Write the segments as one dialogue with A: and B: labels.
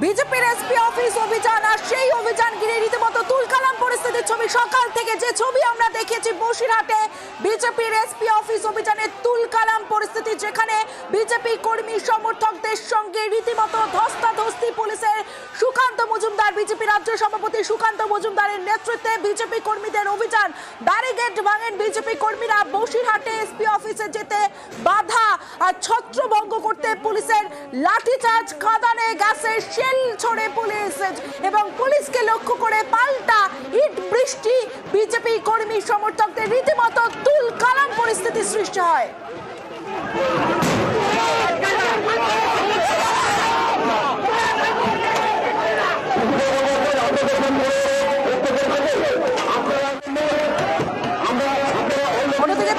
A: বিজেপির SP office অভিযান, আর সেই অভিযান ঘিরে রীতিমতো তুলকালাম পরিস্থিতির ছবি। সকাল থেকে যে ছবি আমরা দেখেছি বসিরহাটে বিজেপির এসপি অফিস অভিযানের তুলকালাম পরিস্থিতি, যেখানে বিজেপি কর্মী সমর্থকদের সঙ্গে রীতিমতো ধস্তাধস্তি পুলিশের। সুকান্ত মজুমদার, বিজেপি রাজ্য সভাপতি সুকান্ত মজুমদারের নেতৃত্বে বিজেপি কর্মীদের অভিযান। ব্যারিকেড ভাঙেন বিজেপি কর্মীরা। বসিরহাটে এসপি অফিসে যেতে বাধা আর ছত্রভঙ্গ করতে পুলিশের লাঠিচার্জ, কাঁদানে গ্যাসের শেল ছড়ে পুলিশ এবং পুলিশকে লক্ষ্য করে পাল্টা ইট বৃষ্টি। বিজেপি কর্মী সমর্থকদের রীতিমতো তুলকালাম পরিস্থিতি সৃষ্টি হয়।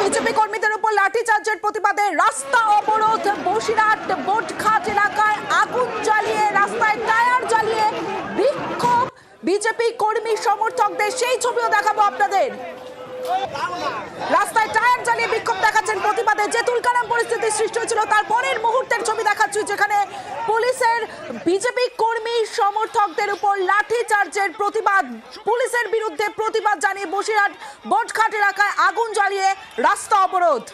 A: বিজেপি কর্মীদের উপর লাঠিচার্জের প্রতিবাদে রাস্তা অবরোধ। বসিরহাট বোটঘাট এলাকায় আগুন জ্বালিয়ে, রাস্তায় টায়ার জ্বালিয়ে বিক্ষোভ বিজেপি কর্মী সমর্থকদের। সেই ছবিও দেখাবো আপনাদের। রাস্তায় টায়ার জ্বালিয়ে বিক্ষোভ দেখাচ্ছেন প্রতিবাদে। যে তুলকালাম পরিস্থিতি সৃষ্টি হয়েছিল তার পরের মুহূর্তের ছবি দেখাচ্ছি, যেখানে পুলিশের বিজেপি কর্মী সমর্থকদের উপর লাঠিচার্জের প্রতিবাদ, পুলিশের বিরুদ্ধে প্রতিবাদ জানিয়ে বসিরহাট বোটঘাট এলাকায় আগুন জ্বালিয়ে রাস্তা অবরোধ।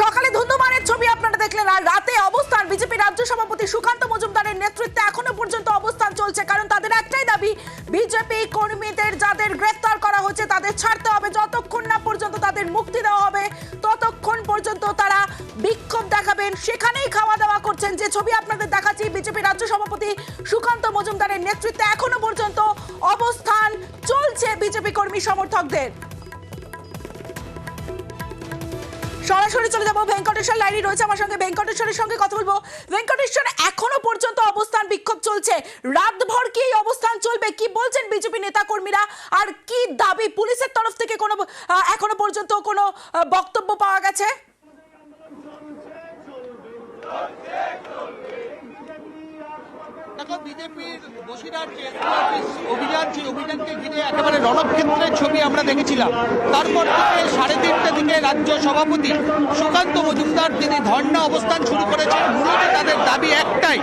A: সকালে ধুন্ধুমারের ছবি আপনারা দেখলেন, আর রাতে অবস্থান বিজেপি রাজ্য সভাপতি সুকান্ত মজুমদারের নেতৃত্বে এখনো পর্যন্ত অবস্থান চলছে। কারণ তাদের একটাই দাবি, বিজেপি কর্মীদের যাদের গ্রেফতার করা হচ্ছে তাদের ছাড়তে হবে। যতক্ষণ না পর্যন্ত তাদের মুক্তি দেওয়া হবে ততক্ষণ পর্যন্ত তারা বিক্ষোভ দেখাবেন। সেখানেই খাওয়া দাওয়া করছেন। যে ছবি আপনাদের দেখাচ্ছি, বিজেপি রাজ্য সভাপতি সুকান্ত মজুমদারের নেতৃত্বে এখনো পর্যন্ত অবস্থান চলছে বিজেপি কর্মী সমর্থকদের। সরাসরি চলে যাবো ভেঙ্কটেশ্বর, লাইনে রয়েছে আমার সঙ্গে। ভেঙ্কটেশ্বরের সঙ্গে কথা বলবো। ভেঙ্কটেশ্বর, এখনো পর্যন্ত অবস্থান বিক্ষোভ চলছে, রাতভর কি এই অবস্থান চলবে? কি বলছেন বিজেপি নেতা কর্মীরা, আর কি দাবি? পুলিশের তরফ থেকে কোনো এখনো পর্যন্ত কোনো বক্তব্য পাওয়া গেছে?
B: বিজেপির বসিরহাট অভিযান, সেই অভিযানকে ঘিরে একেবারে রণক্ষেত্রের ছবি আমরা দেখেছিলাম। তারপর থেকে 3:30টার দিকে রাজ্য সভাপতি সুকান্ত মজুমদার তিনি ধর্ণা অবস্থান শুরু করেছেন। মূলত তাদের দাবি একটাই,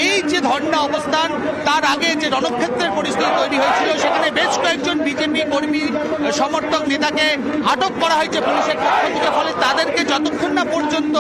B: এই যে ধর্ণা অবস্থান, তার আগে যে রণক্ষেত্রের পরিস্থিতি তৈরি হয়েছিল, সেখানে বেশ কয়েকজন বিজেপি কর্মী সমর্থক নেতাকে আটক করা হয়েছে পুলিশের পক্ষ থেকে। ফলে তাদেরকে যতক্ষণ না পর্যন্ত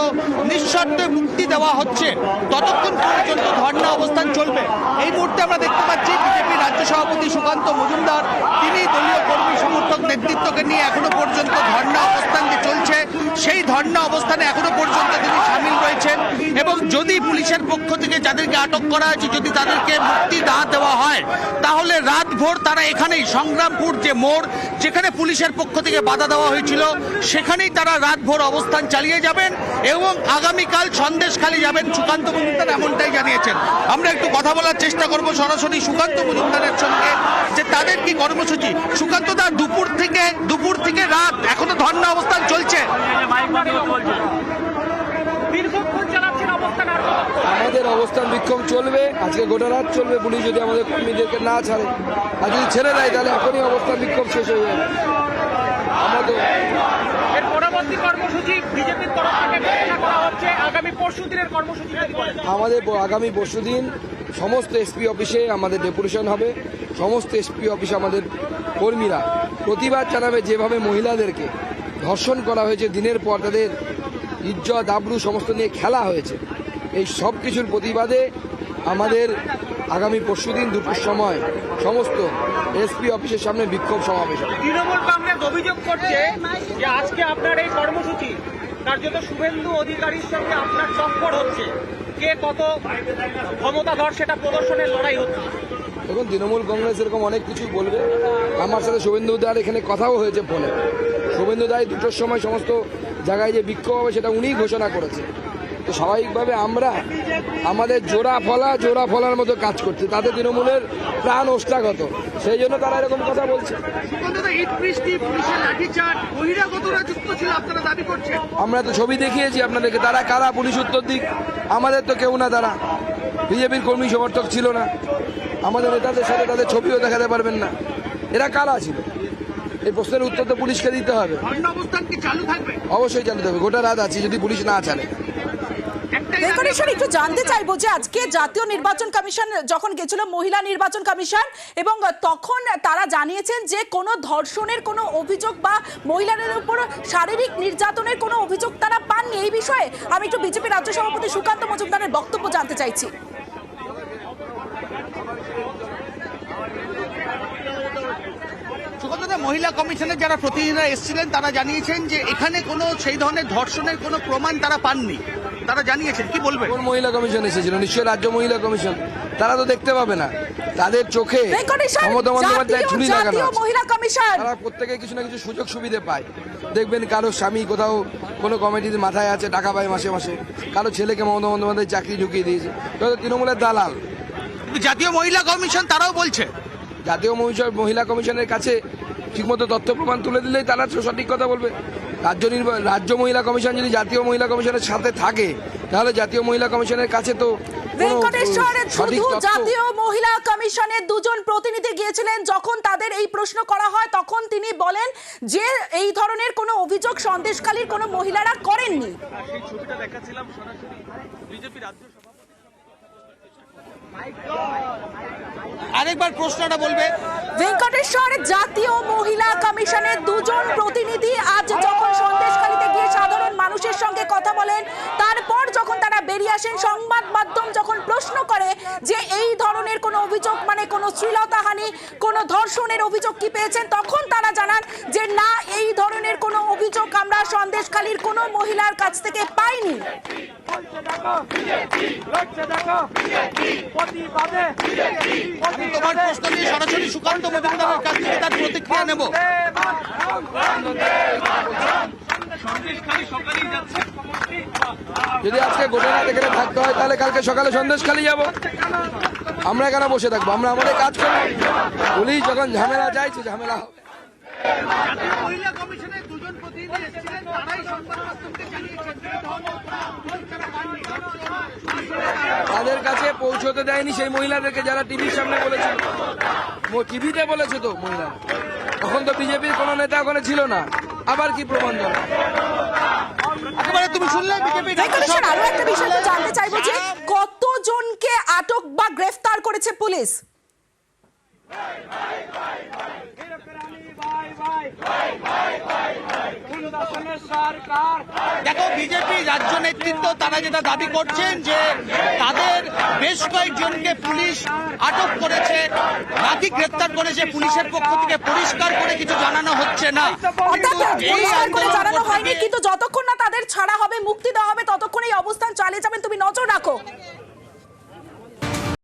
B: নিঃশর্তে মুক্তি দেওয়া হচ্ছে ততক্ষণ পর্যন্ত ধর্ণা অবস্থান চলবে। এই মুহূর্তে আমরা দেখতে পাচ্ছি বিজেপি রাজ্য সভাপতি সুকান্ত মজুমদার তিনি দলীয় কর্মী সমর্থক নেতৃত্বকে নিয়ে এখনো পর্যন্ত ধর্ণা অবস্থান যে চলছে, সেই ধর্ণা অবস্থানে এখনো পর্যন্ত তিনি সামিল রয়েছেন। এবং যদি পুলিশের পক্ষ থেকে যাদেরকে আটক করা হয়েছে যদি তাদেরকে মুক্তি না দেওয়া হয়, তাহলে রাতভর তারা এখানেই সংগ্রামপুর যে মোড়, যেখানে পুলিশের পক্ষ থেকে বাধা দেওয়া হয়েছিল, সেখানেই তারা রাতভর অবস্থান চালিয়ে যাবেন এবং আগামীকাল সন্দেশখালী যাবেন। সুকান্ত মজুমদার এমনটাই জানিয়েছেন। আমরা একটু কথা বলার চেষ্টা করব সরাসরি সুকান্ত মজুমদারের সঙ্গে, যে তাদের কি কর্মসূচি। সুকান্ত দা, দুপুর থেকে রাত এখনো ধর্ণা অবস্থান চলছে।
C: আমাদের অবস্থান বিক্ষোভ চলবে, আজকে গোটা রাত চলবে। পুলিশ যদি আমাদের কর্মীদেরকে না ছাড়ে, আর যদি ছেড়ে দেয় তাহলে এখনই অবস্থান বিক্ষোভ শেষ হয়ে যাবে। আমাদের আগামী পরশুদিন সমস্ত এসপি অফিসে আমাদের ডেপুটেশন হবে। সমস্ত এসপি অফিসে আমাদের কর্মীরা প্রতিবাদ জানাবে। যেভাবে মহিলাদেরকে ধর্ষণ করা হয়েছে, দিনের পর তাদের ইজ্জত আবরু সমস্ত নিয়ে খেলা হয়েছে, এই সব কিছুর প্রতিবাদে আমাদের আগামী পরশুদিন দুপুর সময় সমস্ত এসপি অফিসের সামনে বিক্ষোভ সমাবেশ হবে।
D: তৃণমূল কংগ্রেস অভিযোগ করছে যে আজকে আপনার এই কর্মসূচি কার্যত শুভেন্দু অধিকারীর সঙ্গে আপনার টক্কর হচ্ছে, কে কত ক্ষমতাধর সেটা প্রদর্শনের লড়াই হচ্ছে।
C: দেখুন, তৃণমূল কংগ্রেস এরকম অনেক কিছু বলবে। আমার সাথে শুভেন্দু দার এখানে কথাও হয়েছে ফোনে। শুভেন্দু দায় 2টোর সময় সমস্ত জায়গায় যে বিক্ষোভ হবে সেটা উনিই ঘোষণা করেছে। তো স্বাভাবিকভাবে আমরা আমাদের জোড়া ফলার মতো কাজ করছি। তাতে তৃণমূলের প্রাণ ওষ্ঠাগত, সেই জন্য তারা এরকম কথা বলছে। আমরা তো ছবি দেখিয়েছি আপনাদেরকে, তারা কারা পুলিশ উত্তর দিক। আমাদের তো কেউ না, তারা বিজেপির কর্মী সমর্থক ছিল না। আমাদের নেতাদের সাথে তাদের ছবিও দেখাতে পারবেন না। এরা কারা ছিল? এই প্রশ্নের উত্তর তো পুলিশকে দিতে হবে।
B: অবস্থান কি চালু থাকবে?
C: অবশ্যই চালু হবে, গোটা রাত আছে যদি পুলিশ না ছাড়ে।
A: ভেঙ্কটেশ্বর, একটু জানতে চাইবো যে আজকে জাতীয় নির্বাচন কমিশন যখন গেছিল, মহিলা নির্বাচন কমিশন, এবং তখন তারা জানিয়েছেন যে কোনো ধর্ষণের কোনো অভিযোগ বা মহিলাদের উপর শারীরিক নির্যাতনের কোনো অভিযোগ তারা পাননি। এই বিষয়ে আমি একটু বিজেপি রাজ্য সভাপতি সুকান্ত মজুমদারের বক্তব্য জানতে চাইছি।
B: মহিলা কমিশনের যারা প্রতিনিধিরা এসেছিলেন তারা জানিয়েছেন যে এখানে কোনো সেই ধরনের ধর্ষণের কোনো প্রমাণ তারা পাননি, তারা জানিয়েছেন। কি বলবেন?
C: কোন মহিলা কমিশন এসেছিল? নিশ্চয়ই রাজ্য মহিলা কমিশন। তারা তো দেখতে পাবে না, তাদের চোখে মমতা বন্দ্যোপাধ্যায় ছুরি লাগানো আছে।
A: মহিলা কমিশন
C: তারা প্রত্যেকে কিছু না কিছু সুযোগ সুবিধে পায়। দেখবেন কারো স্বামী কোথাও কোনো কমিটিতে মাথায় আছে, টাকা পায় মাসে মাসে, কারো ছেলেকে মমতা বন্দ্যোপাধ্যায় চাকরি ঢুকিয়ে দিয়েছে, তো তৃণমূলের দালাল।
B: জাতীয় মহিলা কমিশন তারাও বলছে,
C: জাতীয় মহিলা কমিশনের কাছে ঠিকমতো তথ্য প্রমাণ তুলে দিলেই তারা সঠিক কথা বলবে। রাজ্য মহিলা কমিশন যদি জাতীয় মহিলা কমিশনের সাথে থাকে, তাহলে জাতীয় মহিলা কমিশনের কাছে তো
A: ভেঙ্কটেশ্বরের
C: সঠিক
A: শুধু
C: তথ্য।
A: জাতীয় মহিলা কমিশনের দুজন প্রতিনিধি গিয়েছিলেন, যখন তাদের এই প্রশ্ন করা হয় তখন তিনি বলেন যে এই ধরনের কোনো অভিযোগ সন্দেশখালীর কোনো মহিলারা করেননি।
D: সেই ছবিটা দেখাচ্ছিলাম সরাসরি বিজেপি রাজ্য সভাপতি।
B: আরেকবার প্রশ্নটা বলবে।
A: ভেঙ্কটেশ্বর, জাতীয় মহিলা কমিশনের দুজন প্রতিনিধি আজ যখন সন্দেশখালীতে গিয়ে সাধারণ মানুষের সঙ্গে কথা বলেন, তারপর যখন তারা বেরিয়ে আসেন, সংবাদ মাধ্যম যখন প্রশ্ন করে যে এই ধরনের কোনো অভিযোগ, মানে কোনো শ্লীলতাহানি, কোনো ধর্ষণের অভিযোগ কি পেয়েছেন, তখন তারা জানান যে না, এই ধরনের কোনো অভিযোগ আমরা সন্দেশখালীর কোনো মহিলার কাছ থেকে পাইনি।
B: তোমার প্রশ্ন নিয়ে সরাসরি সুকান্ত মজুমদারের কাছ থেকে তার প্রতিক্রিয়া নেব।
C: যদি আজকে গোটা রাত এখানে থাকতে হয়, তাহলে কালকে সকালে সন্দেশখালী যাব। আমরা কেন বসে থাকবো? আমরা আমাদের কাজ করবো। পুলিশ যখন ঝামেলা চাইছে, ঝামেলা হবে।
B: মহিলা কমিশনের দুজন প্রতিনিধি এসেছিলেন, তারাই সংবাদ মাধ্যমকে জানিয়েছেন
C: তাদের কাছে পৌঁছতে দেয়নি সেই মহিলাদেরকে, যারা টিভির সামনে বলেছিল। টিভিতে বলেছে তো মহিলা, তখন তো বিজেপির কোনো নেতা ওখানে ছিল না। আবার কি প্রমাণ দরকার?
B: একেবারে তুমি শুনলে বিজেপি।
A: ভেঙ্কটেশ্বর, আরো একটা বিষয় তো জানতে চাইবো যে কতজনকে আটক বা গ্রেফতার করেছে পুলিশ?
B: দেখো, বিজেপি রাজ্য নেতৃত্ব তারা যেটা দাবি করছেন যে তাদের বেশ কয়েকজনকে পুলিশ আটক করেছে, বাকি গ্রেপ্তার করেছে। পুলিশের পক্ষ থেকে পরিষ্কার করে কিছু জানানো হচ্ছে না।
A: অর্থাৎ পরিষ্কার করে জানানো হয়নি,
B: থেকে-
A: কিন্তু যতক্ষণ না তাদের ছাড়া হবে, মুক্তি দেওয়া হবে, ততক্ষণ এই অবস্থান চালিয়ে যাবেন। তুমি নজর রাখো।